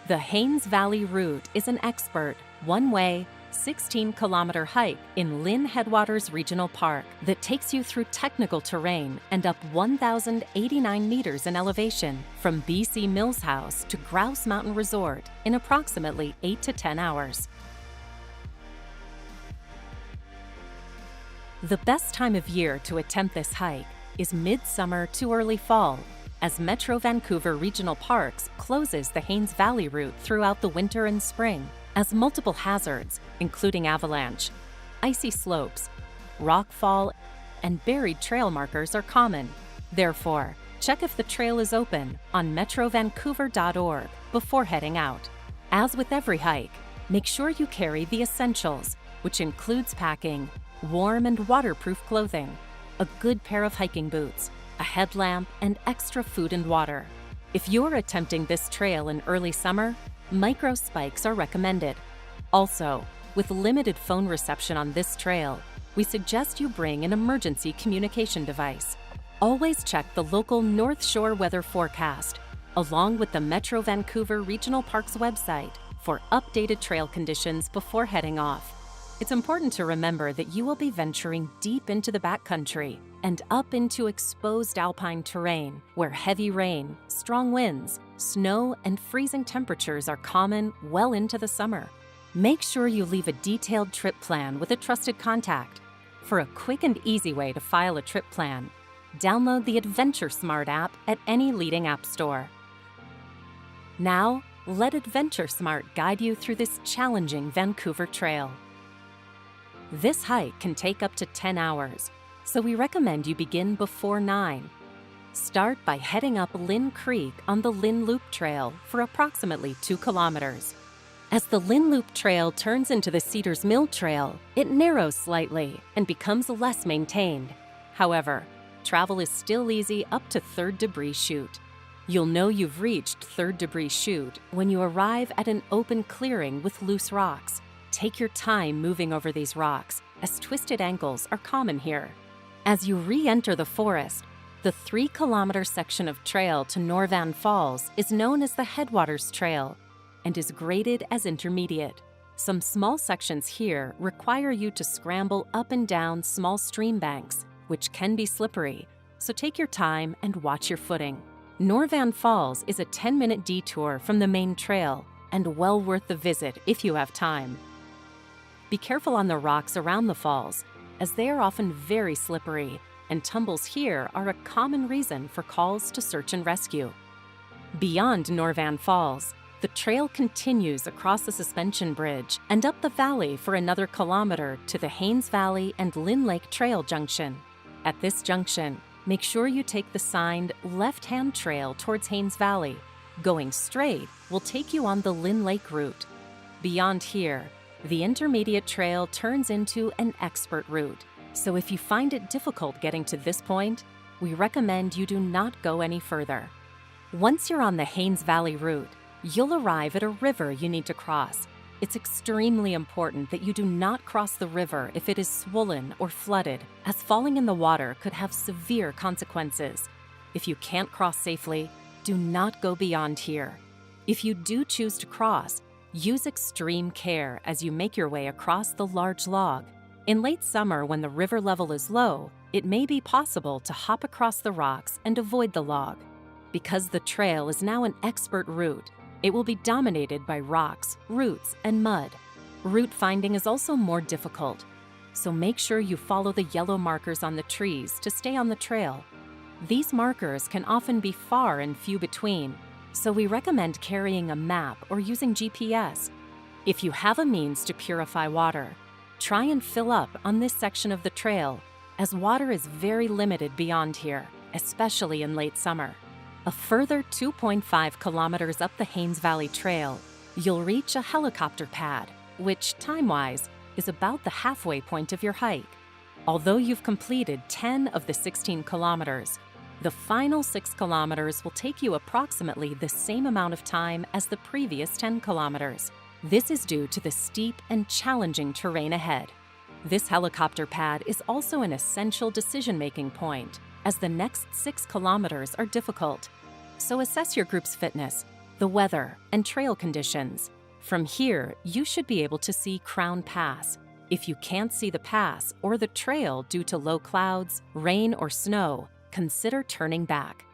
The Haynes Valley route is an expert, one-way, 16-kilometer hike in Lynn Headwaters Regional Park that takes you through technical terrain and up 1,089 meters in elevation from BC Mills House to Grouse Mountain Resort in approximately 8 to 10 hours. The best time of year to attempt this hike is midsummer to early fall, as Metro Vancouver Regional Parks closes the Haynes Valley route throughout the winter and spring, as multiple hazards, including avalanche, icy slopes, rockfall, and buried trail markers are common. Therefore, check if the trail is open on metrovancouver.org before heading out. As with every hike, make sure you carry the essentials, which includes packing warm and waterproof clothing, a good pair of hiking boots, a headlamp, and extra food and water. If you're attempting this trail in early summer, micro spikes are recommended. Also, with limited phone reception on this trail, we suggest you bring an emergency communication device. Always check the local North Shore weather forecast, along with the Metro Vancouver Regional Parks website for updated trail conditions before heading off. It's important to remember that you will be venturing deep into the backcountry and up into exposed alpine terrain where heavy rain, strong winds, snow, and freezing temperatures are common well into the summer. Make sure you leave a detailed trip plan with a trusted contact. For a quick and easy way to file a trip plan, download the AdventureSmart app at any leading app store. Now, let AdventureSmart guide you through this challenging Vancouver trail. This hike can take up to 10 hours, so we recommend you begin before 9. Start by heading up Lynn Creek on the Lynn Loop Trail for approximately 2 kilometers. As the Lynn Loop Trail turns into the Cedars Mill Trail, it narrows slightly and becomes less maintained. However, travel is still easy up to 3rd Debris Chute. You'll know you've reached 3rd Debris Chute when you arrive at an open clearing with loose rocks. Take your time moving over these rocks, as twisted ankles are common here. As you re-enter the forest, the 3-kilometer section of trail to Norvan Falls is known as the Headwaters Trail and is graded as intermediate. Some small sections here require you to scramble up and down small stream banks, which can be slippery, so take your time and watch your footing. Norvan Falls is a 10-minute detour from the main trail and well worth the visit if you have time. Be careful on the rocks around the falls, as they are often very slippery, and tumbles here are a common reason for calls to search and rescue. Beyond Norvan Falls, the trail continues across the suspension bridge and up the valley for another kilometer to the Haynes Valley and Lynn Lake Trail junction. At this junction, make sure you take the signed left-hand trail towards Haynes Valley. Going straight will take you on the Lynn Lake route. Beyond here, the intermediate trail turns into an expert route, so if you find it difficult getting to this point, we recommend you do not go any further. Once you're on the Haynes Valley route, you'll arrive at a river you need to cross. It's extremely important that you do not cross the river if it is swollen or flooded, as falling in the water could have severe consequences. If you can't cross safely, do not go beyond here. If you do choose to cross, use extreme care as you make your way across the large log. In late summer, when the river level is low, it may be possible to hop across the rocks and avoid the log. Because the trail is now an expert route, it will be dominated by rocks, roots, and mud. Route finding is also more difficult, so make sure you follow the yellow markers on the trees to stay on the trail. These markers can often be far and few between, so we recommend carrying a map or using GPS. If you have a means to purify water, try and fill up on this section of the trail, as water is very limited beyond here, especially in late summer. A further 2.5 kilometers up the Haynes Valley Trail, you'll reach a helicopter pad, which, time-wise, is about the halfway point of your hike. Although you've completed 10 of the 16 kilometers, the final 6 kilometers will take you approximately the same amount of time as the previous 10 kilometers. This is due to the steep and challenging terrain ahead. This helicopter pad is also an essential decision-making point, as the next 6 kilometers are difficult. So assess your group's fitness. the weather, and trail conditions. From here, you should be able to see Crown Pass. If you can't see the pass or the trail due to low clouds, rain, or snow, consider turning back.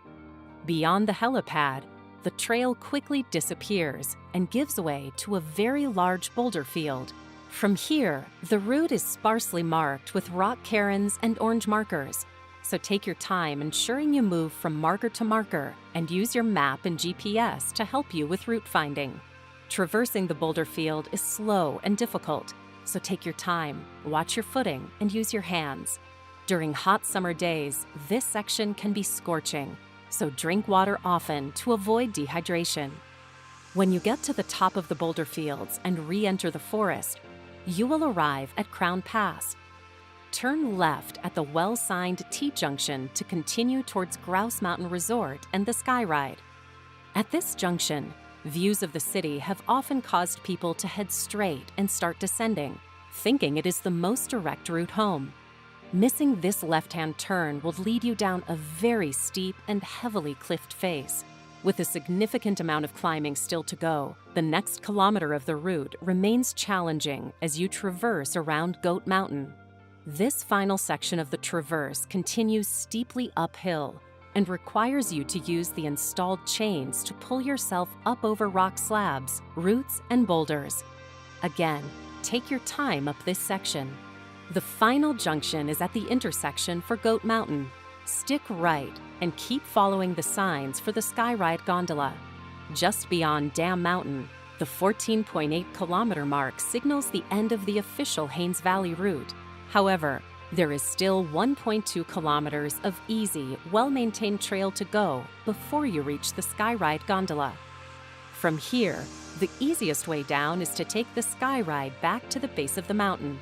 Beyond the helipad, the trail quickly disappears and gives way to a very large boulder field. From here, the route is sparsely marked with rock cairns and orange markers, so take your time ensuring you move from marker to marker and use your map and GPS to help you with route finding. Traversing the boulder field is slow and difficult, so take your time, watch your footing, and use your hands. During hot summer days, this section can be scorching, so drink water often to avoid dehydration. When you get to the top of the boulder fields and re-enter the forest, you will arrive at Crown Pass. Turn left at the well-signed T-junction to continue towards Grouse Mountain Resort and the Sky Ride. At this junction, views of the city have often caused people to head straight and start descending, thinking it is the most direct route home. Missing this left-hand turn will lead you down a very steep and heavily cliffed face. With a significant amount of climbing still to go, the next kilometer of the route remains challenging as you traverse around Goat Mountain. This final section of the traverse continues steeply uphill and requires you to use the installed chains to pull yourself up over rock slabs, roots, and boulders. Again, take your time up this section. The final junction is at the intersection for Goat Mountain. Stick right and keep following the signs for the Sky Ride gondola. Just beyond Dam Mountain, the 14.8-kilometer mark signals the end of the official Haynes Valley route. However, there is still 1.2 kilometers of easy, well-maintained trail to go before you reach the Sky Ride gondola. From here, the easiest way down is to take the Sky Ride back to the base of the mountain.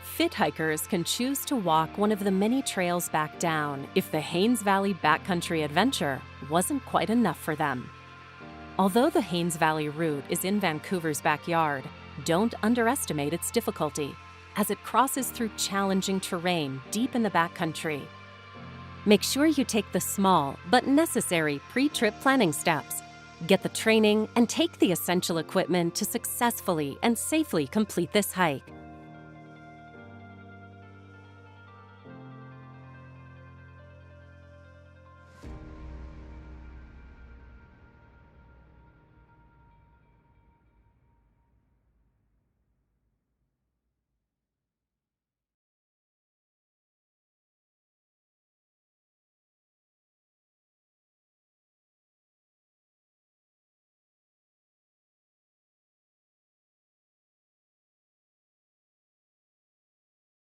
Fit hikers can choose to walk one of the many trails back down if the Haynes Valley backcountry adventure wasn't quite enough for them. Although the Haynes Valley route is in Vancouver's backyard, don't underestimate its difficulty, as it crosses through challenging terrain deep in the backcountry. Make sure you take the small but necessary pre-trip planning steps. Get the training and take the essential equipment to successfully and safely complete this hike.